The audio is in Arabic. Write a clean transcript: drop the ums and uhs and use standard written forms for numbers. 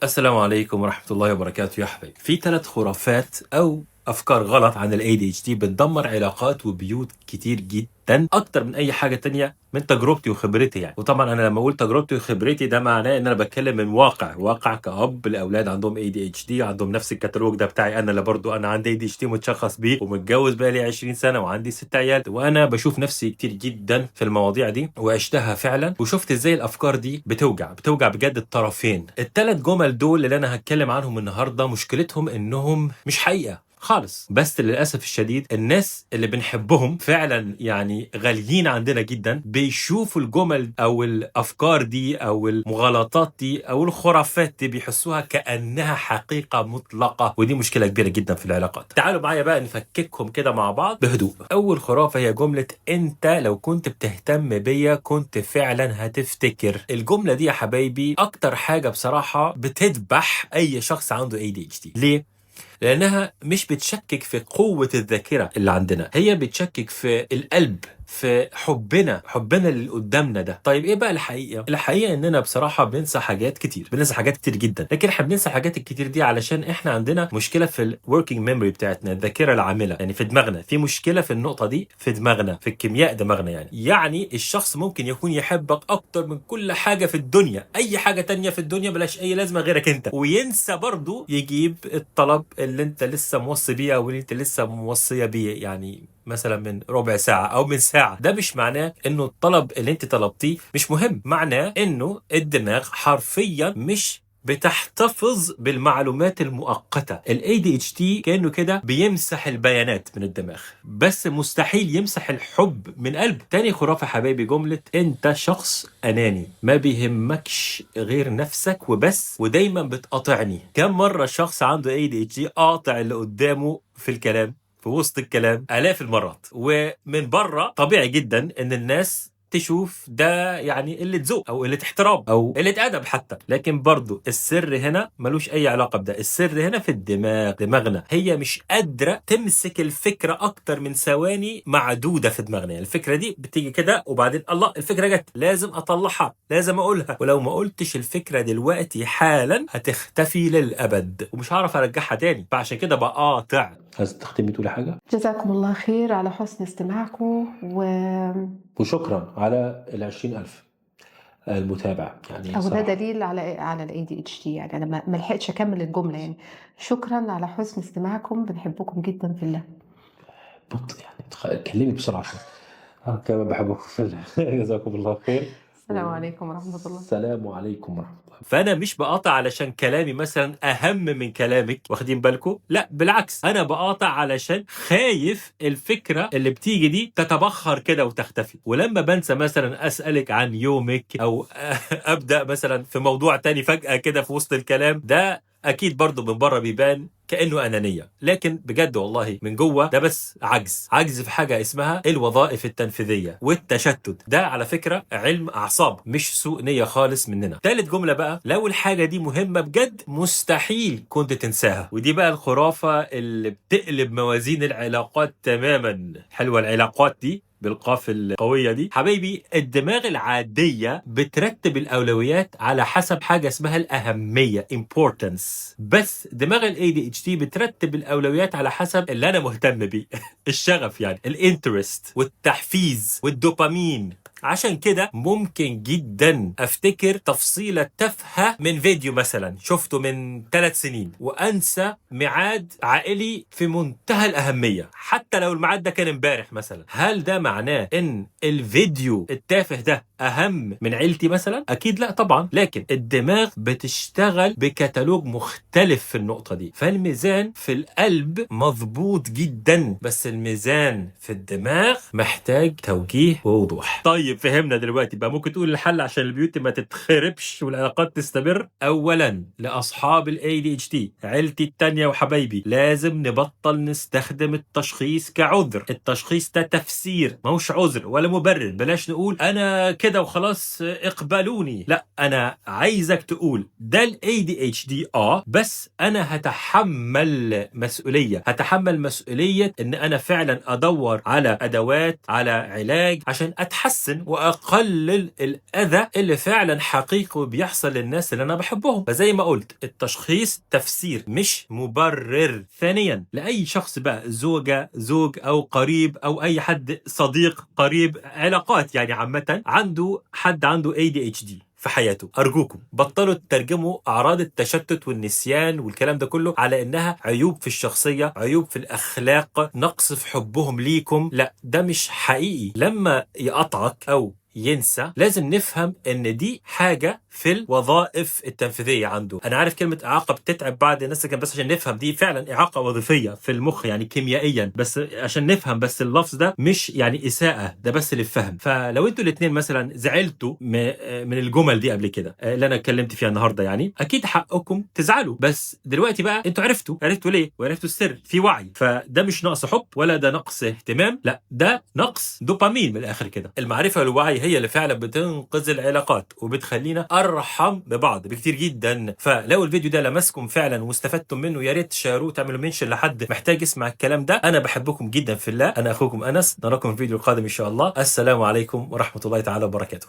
السلام عليكم ورحمة الله وبركاته يا حبايبي. في 3 خرافات أو أفكار غلط عن ال ADHD بتدمر علاقات وبيوت كتير جدا أكتر من أي حاجة تانية من تجربتي وخبرتي يعني. وطبعا أنا لما أقول تجربتي وخبرتي ده معناه إن أنا بتكلم من واقع كأب لأولاد عندهم ADHD عندهم نفس الكتالوج ده بتاعي أنا، اللي برضو أنا عندي ADHD متشخص بيه ومتجوز بقالي 20 سنة وعندي 6 عيال، وأنا بشوف نفسي كتير جدا في المواضيع دي وعشتها فعلا وشفت إزاي الأفكار دي بتوجع بجد الطرفين. ال3 جمل دول اللي أنا هتكلم عنهم النهاردة مشكلتهم إنهم مش حقيقة خالص، بس للأسف الشديد الناس اللي بنحبهم فعلا يعني غاليين عندنا جدا بيشوفوا الجمل أو الأفكار دي أو المغالطات دي أو الخرافات دي بيحسوها كأنها حقيقة مطلقة، ودي مشكلة كبيرة جدا في العلاقات. تعالوا معايا بقى نفككهم كده مع بعض بهدوء. أول خرافة هي جملة أنت لو كنت بتهتم بيا كنت فعلا هتفتكر. الجملة دي يا حبايبي أكتر حاجة بصراحة بتذبح أي شخص عنده ADHD. ليه؟ لأنها مش بتشكك في قوة الذاكرة اللي عندنا، هي بتشكك في القلب، في حبنا اللي قدامنا ده. طيب ايه بقى الحقيقة اننا بصراحة بننسى حاجات كتير جدا، لكن احنا بننسى الحاجات الكتير دي علشان احنا عندنا مشكلة في الوركينج ميموري بتاعتنا، الذاكرة العاملة، يعني في دماغنا في مشكلة في النقطة دي، في دماغنا، في الكيمياء دماغنا. يعني الشخص ممكن يكون يحبك اكتر من كل حاجة في الدنيا، اي حاجة تانية في الدنيا بلاش اي لازمة غيرك انت، وينسى برضو يجيب الطلب اللي انت لسه موصي بيه او اللي انت لسه موصية بيه، يعني مثلا من ربع ساعة أو من ساعة. ده مش معناه إنه الطلب اللي أنت طلبتيه مش مهم، معناه إنه الدماغ حرفيا مش بتحتفظ بالمعلومات المؤقتة. ال ADHD كأنه كده بيمسح البيانات من الدماغ بس مستحيل يمسح الحب من قلبه. تاني خرافة حبايبي جملة أنت شخص أناني ما بيهمكش غير نفسك وبس ودايما بتقاطعني. كم مرة شخص عنده ADHD قاطع اللي قدامه في الكلام، في وسط الكلام آلاف المرات، ومن بره طبيعي جدا ان الناس تشوف ده يعني قلة ذوق او قلة احترام او قلة ادب حتى، لكن برضو السر هنا ملوش اي علاقة بده. السر هنا في الدماغ، دماغنا هي مش قادرة تمسك الفكرة اكتر من ثواني معدودة في دماغنا. يعني الفكرة دي بتيجي كده وبعدين الله الفكرة جت، لازم اطلعها، لازم اقولها، ولو ما قلتش الفكرة دلوقتي حالا هتختفي للابد ومش هعرف ارجعها تاني، فعشان كده بقاطع. عايز تختمي تقولي حاجة؟ جزاكم الله خير على حسن استماعكم وشكرا على ال20,000 المتابع، يعني أو ده صراحة دليل على ال ADHD. يعني أنا ما لحقتش أكمل الجملة. يعني شكرا على حسن استماعكم، بنحبكم جدا في الله. بطل يعني اتكلمي بسرعة عشان كمان بحبكم في الله. جزاكم الله خير. السلام عليكم ورحمة الله. السلام عليكم ورحمة الله. فأنا مش بقاطع علشان كلامي مثلا أهم من كلامك، واخدين بالكم؟ لا بالعكس، أنا بقاطع علشان خايف الفكرة اللي بتيجي دي تتبخر كده وتختفي، ولما بنسى مثلا أسألك عن يومك أو أبدأ مثلا في موضوع تاني فجأة كده في وسط الكلام ده، اكيد برضو من بره بيبان كانه انانيه، لكن بجد والله من جوه ده بس عجز في حاجه اسمها الوظائف التنفيذيه والتشتت. ده على فكره علم اعصاب مش سوء نيه خالص مننا. ثالث جمله بقى، لو الحاجه دي مهمه بجد مستحيل كنت تنساها، ودي بقى الخرافه اللي بتقلب موازين العلاقات تماما. حلوه العلاقات دي بالقاف القوية دي حبايبي. الدماغ العادية بترتب الأولويات على حسب حاجة اسمها الأهمية importance، بس دماغ ال ADHD بترتب الأولويات على حسب اللي أنا مهتم بيه. الشغف يعني الانترست والتحفيز والدوبامين. عشان كده ممكن جدا افتكر تفصيلة تافهة من فيديو مثلا شفته من 3 سنين وانسى ميعاد عائلي في منتهى الاهمية حتى لو الميعاد ده كان امبارح مثلا. هل ده معناه ان الفيديو التافه ده اهم من عيلتي مثلا؟ اكيد لا طبعا، لكن الدماغ بتشتغل بكتالوج مختلف في النقطة دي. فالميزان في القلب مضبوط جدا بس الميزان في الدماغ محتاج توجيه ووضوح. طيب فهمنا دلوقتي بقى، ممكن تقول الحل عشان البيوت ما تتخربش والعلاقات تستمر؟ اولا لاصحاب ال ADHD عيلتي التانية وحبايبي، لازم نبطل نستخدم التشخيص كعذر. التشخيص ده تفسير، ماهوش عذر ولا مبرر. بلاش نقول انا كده كده وخلاص اقبلوني. لا، انا عايزك تقول ده ال ADHD بس انا هتحمل مسؤولية ان انا فعلا ادور على ادوات، على علاج عشان اتحسن واقلل الاذى اللي فعلا حقيقي بيحصل للناس اللي انا بحبهم. فزي ما قلت، التشخيص تفسير مش مبرر. ثانيا، لاي شخص بقى، زوجة، زوج او قريب او اي حد صديق قريب، علاقات يعني عامة، حد عنده ADHD في حياته، أرجوكم بطلوا تترجموا أعراض التشتت والنسيان والكلام ده كله على إنها عيوب في الشخصية، عيوب في الأخلاق، نقص في حبهم ليكم. لا، ده مش حقيقي. لما يقطعك أو ينسى، لازم نفهم ان دي حاجة في الوظائف التنفيذية عنده. انا عارف كلمة اعاقة بتتعب بعض الناس، لكن بس عشان نفهم دي فعلا اعاقة وظيفية في المخ يعني كيميائيا، بس عشان نفهم بس اللفظ ده مش يعني اساءة، ده بس للفهم. فلو انتوا الاثنين مثلا زعلتوا من الجمل دي قبل كده اللي انا اتكلمت فيها النهارده، يعني اكيد حقكم تزعلوا، بس دلوقتي بقى انتوا عرفتوا ليه، وعرفتوا السر، في وعي. فده مش نقص حب ولا ده نقص اهتمام، لا ده نقص دوبامين. من الاخر كده المعرفة والوعي هي اللي فعلا بتنقذ العلاقات وبتخلينا ارحم ببعض بكتير جدا. فلو الفيديو ده لمسكم فعلا واستفدتم منه، يا ريت تشاروه، تعملوا منشن لحد محتاج يسمع الكلام ده. انا بحبكم جدا في الله، انا اخوكم انس، نراكم في الفيديو القادم ان شاء الله. السلام عليكم ورحمة الله تعالى وبركاته.